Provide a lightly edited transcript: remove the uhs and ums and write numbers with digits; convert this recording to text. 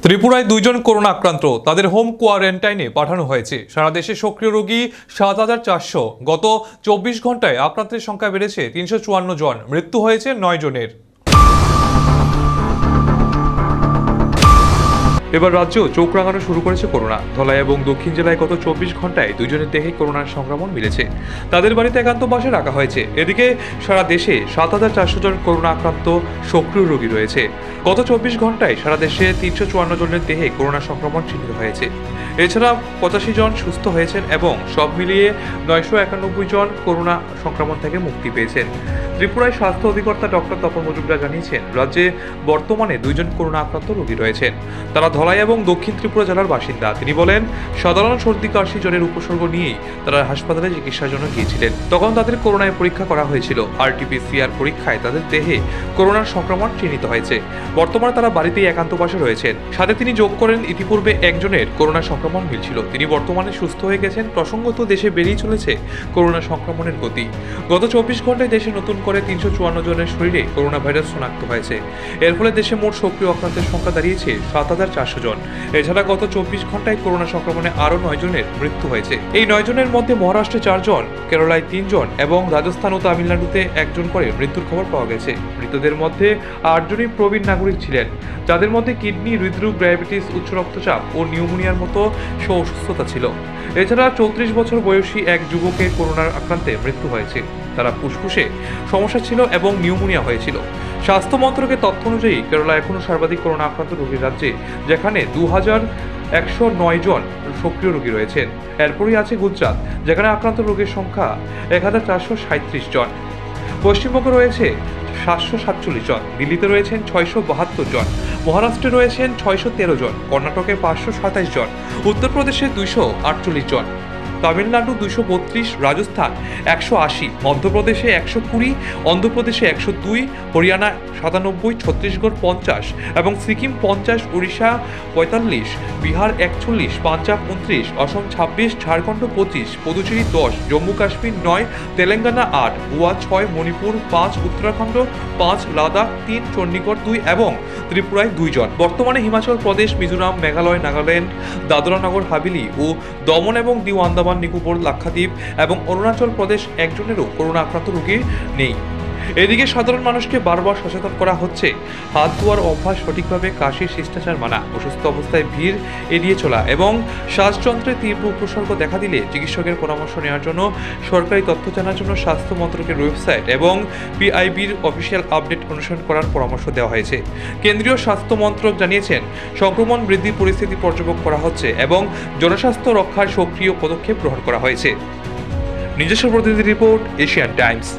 ত্রিপুরায় দুইজন করোনা আক্রান্ত, তাদের হোম কোয়ারেন্টাইনে পাঠানো হয়েছে। সারা দেশে সক্রিয় রোগী ৭,৪০০। গত ২৪ ঘন্টায় আক্রান্তের সংখ্যা বেড়েছে ৩৫৪ জন, মৃত্যু হয়েছে ৯ জনের। এবার রাজ্যেও চোখ রাঙানো শুরু করেছে করোনা। ধলাই এবং দক্ষিণ জেলায় গত ২৪ ঘন্টায় দুইজনের দেহে করোনার সংক্রমণ মিলেছে। তাদের বাড়িতে একান্তবাসে রাখা হয়েছে। এদিকে সারা দেশে ৭,৪০০ জন করোনা আক্রান্ত সক্রিয় রোগী রয়েছে। গত ২৪ ঘন্টায় সারা দেশে ৩৫৪ জনের দেহে করোনা সংক্রমণ চিহ্নিত হয়েছে। এছাড়া ৮৫ জন সুস্থ হয়েছেন এবং সব মিলিয়ে ৯৯১ জন করোনা সংক্রমণ থেকে মুক্তি পেয়েছেন। ত্রিপুরায় স্বাস্থ্য অধিকর্তা ডক্টর তপন মজুমদার জানিয়েছেন, রাজ্যে বর্তমানে দুইজন করোনা আক্রান্ত রোগী রয়েছেন। তারা ধলাই এবং দক্ষিণ ত্রিপুরা জেলার বাসিন্দা। তিনি বলেন, সাধারণ সর্দি কাশি জ্বরের উপসর্গ নিয়েই তারা হাসপাতালে চিকিৎসার জন্য গিয়েছিলেন। তখন তাদের করোনায় পরীক্ষা করা হয়েছিল। RT-PCR পরীক্ষায় তাদের দেহে করোনার সংক্রমণ চিহ্নিত হয়েছে। বর্তমানে তারা বাড়িতেই একান্তবাসে রয়েছেন। সাথে তিনি যোগ করেন, ইতিপূর্বে একজনের করোনা সংক্রমণ মিলছিল। তিনি বর্তমানে সুস্থ হয়ে গেছেন। প্রসঙ্গত, দেশে বেড়েই চলেছে করোনা সংক্রমণের গতি। গত ২৪ ঘন্টায় দেশে নতুন করে ৩৫৪ জনের শরীরে করোনা ভাইরাস শনাক্ত হয়েছে। এর ফলে দেশে মোট সক্রিয় আক্রান্তের সংখ্যা দাঁড়িয়েছে ৭,৪০০ জন। এছাড়া গত ২৪ ঘন্টায় করোনা সংক্রমণে আরও ৯ জনের মৃত্যু হয়েছে। এই ৯ জনের মধ্যে মহারাষ্ট্রে ৪ জন, কেরালায় ৩ জন এবং রাজস্থান ও তামিলনাড়ুতে ১ জন করে মৃত্যুর খবর পাওয়া গেছে। মৃতদের মধ্যে ৮ জনই প্রবীণ নাগরিক ছিলেন, যাদের মধ্যে কিডনি, হৃদরোগ, ডায়াবেটিস, উচ্চ রক্তচাপ ও নিউমোনিয়ার মতো অসুস্থতা ছিল। এছাড়া ৩৪ বছর বয়সী এক যুবকের করোনার আক্রান্তে মৃত্যু হয়েছে। তারা ফুসফুসে সমস্যা ছিল এবং নিউমোনিয়া হয়েছিল। স্বাস্থ্য মন্ত্রকের তথ্য অনুযায়ী কেরালা এখনও সর্বাধিক করোনা আক্রান্ত রোগীর রাজ্যে, যেখানে ২,১০৯ জন সক্রিয় রোগী রয়েছেন। এরপরই আছে গুজরাট, যেখানে আক্রান্ত রোগীর সংখ্যা ১,৪৩৭ জন। পশ্চিমবঙ্গে রয়েছে ৭৪৭ জন, দিল্লিতে রয়েছেন ৬৭২ জন, মহারাষ্ট্রে রয়েছেন ৬১৩ জন, কর্ণাটকে ৫২৭ জন, উত্তরপ্রদেশে ২৪৮ জন, তামিলনাড়ু ২৩২, রাজস্থান ১৮০, মধ্যপ্রদেশে ১২০, অন্ধ্রপ্রদেশে ১০২, হরিয়ানা ৯৭, ছত্তিশগড় ৫০ এবং সিকিম ৫০, উড়িষ্যা ৪৫, বিহার ৪১, পাঞ্জাব ২৯, অসম ২৬, ঝাড়খণ্ড ২৫, পুদুচেরি ১০, জম্মু কাশ্মীর ৯, তেলেঙ্গানা ৮, গোয়া ৬, মণিপুর ৫, উত্তরাখণ্ড ৫, লাদাখ ৩, চণ্ডীগড় ২ এবং ত্রিপুরায় ২ জন। বর্তমানে হিমাচল প্রদেশ, মিজোরাম, মেঘালয়, নাগাল্যান্ড, দাদরা নগর হাভেলি ও দমন এবং দিউ আন্দামান নিকোবর, লাক্ষাদ্বীপ এবং অরুণাচল প্রদেশ একজনেরও করোনা আক্রান্ত রোগী নেই। এদিকে সাধারণ মানুষকে বারবার সচেতন করা হচ্ছে, হাত ধোয়ার অভ্যাস, সঠিকভাবে কাশির শিষ্টাচার মানা, অসুস্থ অবস্থায় ভিড় এড়িয়ে চলা এবং শ্বাসযন্ত্রে তীব্র উপসর্গ দেখা দিলে চিকিৎসকের পরামর্শ নেওয়ার জন্য সরকারি তথ্য জানার জন্য স্বাস্থ্য মন্ত্রকের ওয়েবসাইট এবং PIBর অফিসিয়াল আপডেট অনুসরণ করার পরামর্শ দেওয়া হয়েছে। কেন্দ্রীয় স্বাস্থ্য মন্ত্রক জানিয়েছেন, সংক্রমণ বৃদ্ধির পরিস্থিতি পর্যবেক্ষণ করা হচ্ছে এবং জনস্বাস্থ্য রক্ষার সক্রিয় পদক্ষেপ গ্রহণ করা হয়েছে। নিজস্ব প্রতিনিধি রিপোর্ট, এশিয়ান টাইমস।